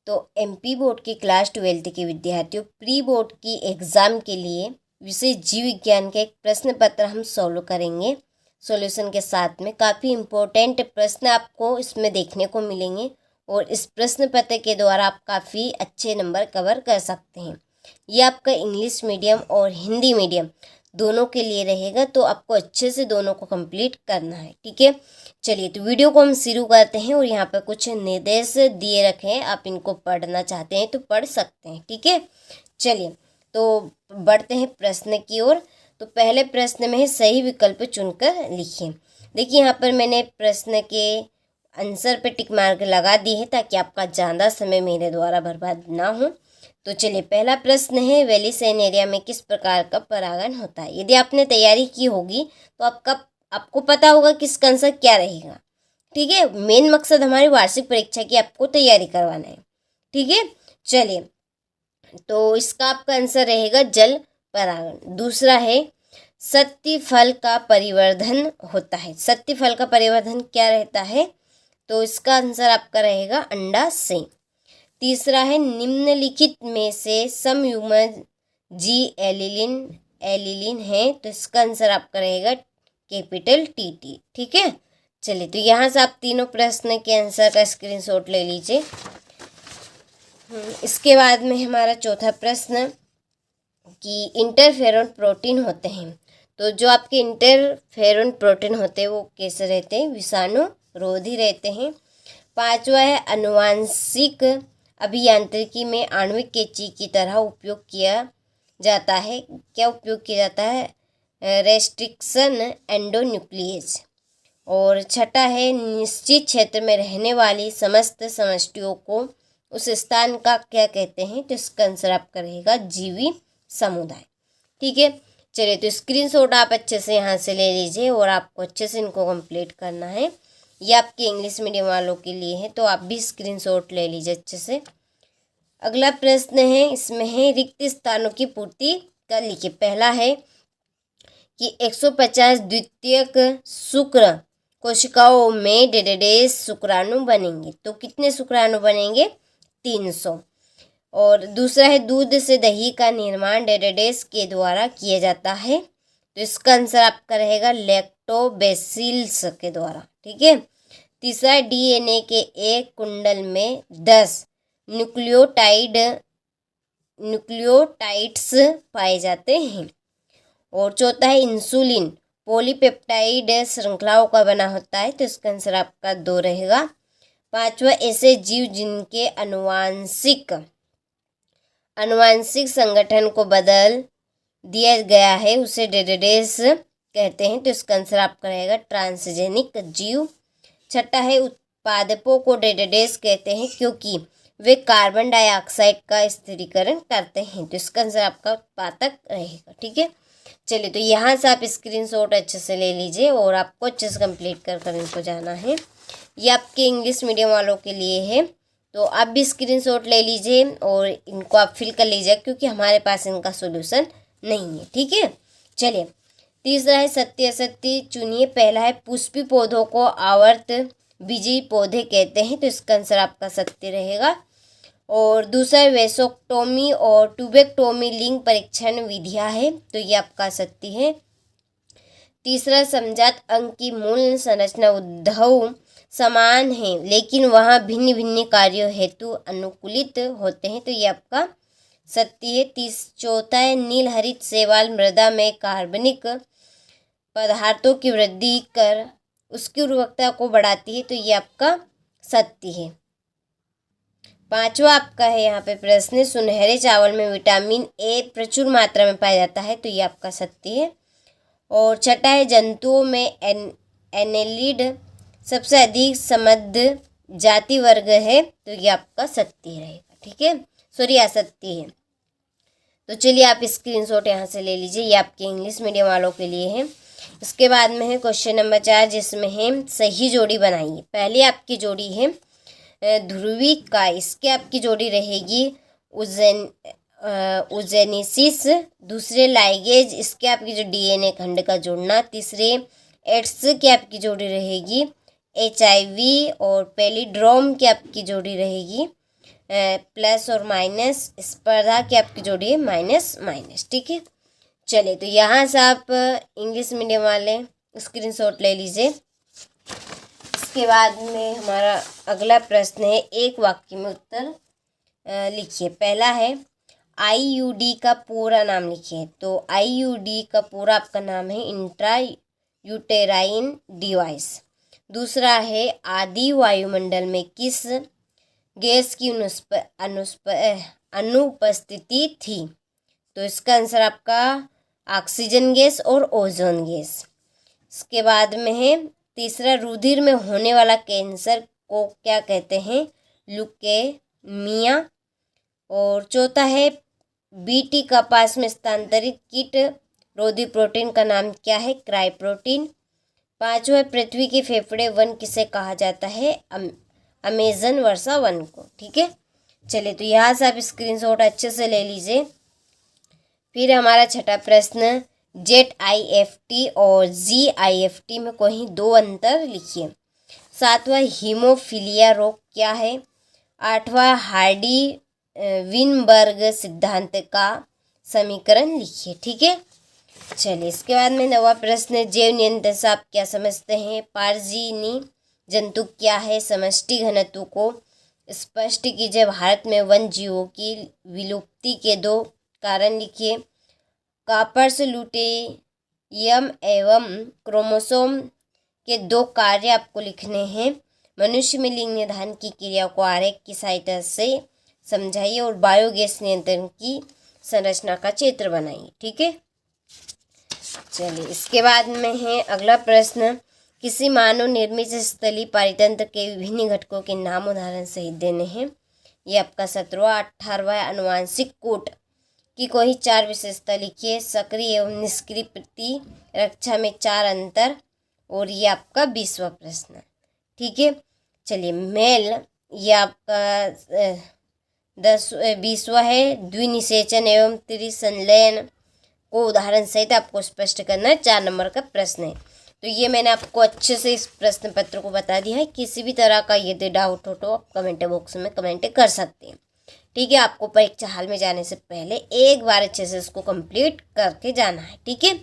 तो MP board के class 12 के विद्यार्थियों प्री बोर्ड की एग्ज़ाम के लिए विषय जीव विज्ञान का एक प्रश्न पत्र हम सॉल्व करेंगे सॉल्यूशन के साथ में। काफ़ी इम्पोर्टेंट प्रश्न आपको इसमें देखने को मिलेंगे और इस प्रश्न पत्र के द्वारा आप काफ़ी अच्छे नंबर कवर कर सकते हैं। ये आपका इंग्लिश मीडियम और हिंदी मीडियम दोनों के लिए रहेगा, तो आपको अच्छे से दोनों को कंप्लीट करना है। ठीक है, चलिए तो वीडियो को हम शुरू करते हैं। और यहाँ पर कुछ निर्देश दिए रखे हैं, आप इनको पढ़ना चाहते हैं तो पढ़ सकते हैं। ठीक है, चलिए तो बढ़ते हैं प्रश्न की ओर। तो पहले प्रश्न में है सही विकल्प चुनकर लिखिए। देखिए यहाँ पर मैंने प्रश्न के आंसर पे टिक मार्क लगा दी है ताकि आपका ज़्यादा समय मेरे द्वारा बर्बाद ना हो। तो चलिए पहला प्रश्न है वैलीसेन एरिया में किस प्रकार का परागण होता है। यदि आपने तैयारी की होगी तो आपको पता होगा कि इसका आंसर क्या रहेगा। ठीक है, मेन मकसद हमारी वार्षिक परीक्षा की आपको तैयारी करवाना है। ठीक है, चलिए तो इसका आपका आंसर रहेगा जल परागण। दूसरा है सत्य फल का परिवर्धन होता है। सत्य फल का परिवर्धन क्या रहता है, तो इसका आंसर आपका रहेगा अंडा से। तीसरा है निम्नलिखित में से समयुग्मज जी एलिलिन है, तो इसका आंसर आपका रहेगा कैपिटल टी। ठीक है, चलिए तो यहाँ से आप तीनों प्रश्न के आंसर का स्क्रीनशॉट ले लीजिए। इसके बाद में हमारा चौथा प्रश्न कि इंटरफेरोन प्रोटीन होते हैं। तो जो आपके इंटरफेरोन प्रोटीन होते हैं वो कैसे रहते हैं, विषाणुरोधी रहते हैं। पांचवा है आनुवांशिक अभियांत्रिकी में आणविक कैंची की तरह उपयोग किया जाता है। क्या उपयोग किया जाता है, रेस्ट्रिक्शन एंडोन्यूक्लियस। और छठा है निश्चित क्षेत्र में रहने वाली समस्त समष्टियों को उस स्थान का क्या कहते हैं, तो इसका आंसर आपका रहेगा जीवी समुदाय। ठीक है, चलिए तो स्क्रीनशॉट आप अच्छे से यहाँ से ले लीजिए और आपको अच्छे से इनको कंप्लीट करना है। ये आपके इंग्लिश मीडियम वालों के लिए है, तो आप भी स्क्रीनशॉट ले लीजिए अच्छे से। अगला प्रश्न है, इसमें है रिक्त स्थानों की पूर्ति कर लिखिए। पहला है कि 150 द्वितीयक शुक्र कोशिकाओं में डेडेडेस शुक्राणु बनेंगे। तो कितने शुक्राणु बनेंगे, 300। और दूसरा है दूध से दही का निर्माण डेडेडेस के द्वारा किया जाता है। तो इसका आंसर आपका रहेगा लैक्टोबैसिलस के द्वारा। ठीक है, तीसरा है डीएनए के एक कुंडल में 10 न्यूक्लियोटाइड्स पाए जाते हैं। और चौथा है इंसुलिन पॉलीपेप्टाइड श्रृंखलाओं का बना होता है। तो इसका आंसर आपका 2 रहेगा। पांचवा ऐसे जीव जिनके अनुवांशिक संगठन को बदल दिया गया है उसे डेडेडेस कहते हैं। तो इसका आंसर आपका रहेगा ट्रांसजेनिक जीव। छठा है उत्पादकों को डेडेडेस कहते हैं क्योंकि वे कार्बन डाइऑक्साइड का स्थिरीकरण करते हैं। तो इसका आंसर आपका उत्पादक रहेगा। ठीक है, चलिए तो यहाँ से आप स्क्रीनशॉट अच्छे से ले लीजिए और आपको अच्छे से कंप्लीट कर इनको जाना है। ये आपके इंग्लिश मीडियम वालों के लिए है, तो आप भी स्क्रीनशॉट ले लीजिए और इनको आप फिल कर लीजिए क्योंकि हमारे पास इनका सॉल्यूशन नहीं है। ठीक है, चलिए तीसरा है सत्य असत्य चुनिए। पहला है पुष्पी पौधों को आवर्त बीजी पौधे कहते हैं। तो इसका आंसर आपका सत्य रहेगा। और दूसरा है वेसोक्टोमी और ट्यूबेक्टोमी लिंग परीक्षण विधियां है। तो ये आपका सत्य है। तीसरा समजात अंग की मूल संरचना उद्धव समान है लेकिन वहाँ भिन्न भिन्न कार्यों हेतु अनुकूलित होते हैं। तो ये आपका सत्य है। चौथा है नील हरित शैवाल मृदा में कार्बनिक पदार्थों की वृद्धि कर उसकी उर्वरकता को बढ़ाती है। तो ये आपका सत्य है। पांचवा आपका है यहाँ पे प्रश्न, सुनहरे चावल में विटामिन ए प्रचुर मात्रा में पाया जाता है। तो ये आपका सत्य है। और छठा है जंतुओं में एनेलिड सबसे अधिक समृद्ध जाति वर्ग है। तो ये आपका सत्य रहेगा। ठीक है, सॉरी असत्य है। तो चलिए आप स्क्रीनशॉट यहाँ से ले लीजिए, ये आपके इंग्लिश मीडियम वालों के लिए है। इसके बाद में है क्वेश्चन नंबर 4 जिसमें है सही जोड़ी बनाइए। पहले आपकी जोड़ी है ध्रुवी का, इसके आपकी जोड़ी रहेगी उजेनिसिस। दूसरे लाइगेज, इसके आपकी जो डीएनए खंड का जोड़ना। तीसरे एड्स की आपकी जोड़ी रहेगी HIV और पेलिड्रोम की आपकी जोड़ी रहेगी प्लस और माइनस, स्पर्धा की आपकी जोड़ी है माइनस माइनस, ठीक है। चलिए, तो यहाँ से आप इंग्लिश मीडियम वाले स्क्रीनशॉट ले लीजिए। इसके बाद में हमारा अगला प्रश्न है, एक वाक्य में उत्तर लिखिए। पहला है IUD का पूरा नाम लिखिए। तो IUD का पूरा आपका नाम है इंट्रा यूटेराइन डिवाइस। दूसरा है आदि वायुमंडल में किस गैस की अनुपस्थिति थी। तो इसका आंसर आपका ऑक्सीजन गैस और ओजोन गैस। इसके बाद में है तीसरा, रुधिर में होने वाला कैंसर को क्या कहते हैं, ल्यूकेमिया। और चौथा है BT कपास में स्थानांतरित कीट रोधी प्रोटीन का नाम क्या है, क्राइप्रोटीन। पांचवा, पृथ्वी के फेफड़े वन किसे कहा जाता है, अमेजन वर्षा वन को, ठीक है। चलिए, तो यहाँ से आप स्क्रीनशॉट अच्छे से ले लीजिए। फिर हमारा छठा प्रश्न, ZIFT और GIFT में कोई दो अंतर लिखिए। सातवां, हीमोफीलिया रोग क्या है। आठवां, हार्डी विनबर्ग सिद्धांत का समीकरण लिखिए, ठीक है। चलिए, इसके बाद में नवा प्रश्न, जैव नियंत्रण से आप क्या समझते हैं। पारजीनी जंतु क्या है, समष्टि घनत्व को स्पष्ट कीजिए। भारत में वन जीवों की विलुप्ति के दो कारण लिखिए। कार्पस लुटेयम एवं क्रोमोसोम के दो कार्य आपको लिखने हैं। मनुष्य में लिंग निर्धारण की क्रिया को आरेख की सहायता से समझाइए और बायोगैस नियंत्रण की संरचना का चित्र बनाइए, ठीक है। चलिए, इसके बाद में है अगला प्रश्न, किसी मानव निर्मित स्थलीय पारितंत्र के विभिन्न घटकों के नाम उदाहरण सहित देने हैं। ये आपका 17वां। 18वां, अनुवांशिक कोट की कोई चार विशेषता लिखिए। सक्रिय एवं निष्क्रिय प्रतिरक्षा में चार अंतर। और ये आपका 20वां प्रश्न, ठीक है। चलिए, मेल ये आपका 20वां है। द्विनिषेचन एवं त्रिसंलयन को उदाहरण सहित आपको स्पष्ट करना है, 4 नंबर का प्रश्न है। तो ये मैंने आपको अच्छे से इस प्रश्न पत्र को बता दिया है। किसी भी तरह का यदि डाउट हो तो आप कमेंट बॉक्स में कमेंट कर सकते हैं, ठीक है। आपको परीक्षा हाल में जाने से पहले एक बार अच्छे से इसको कंप्लीट करके जाना है, ठीक है।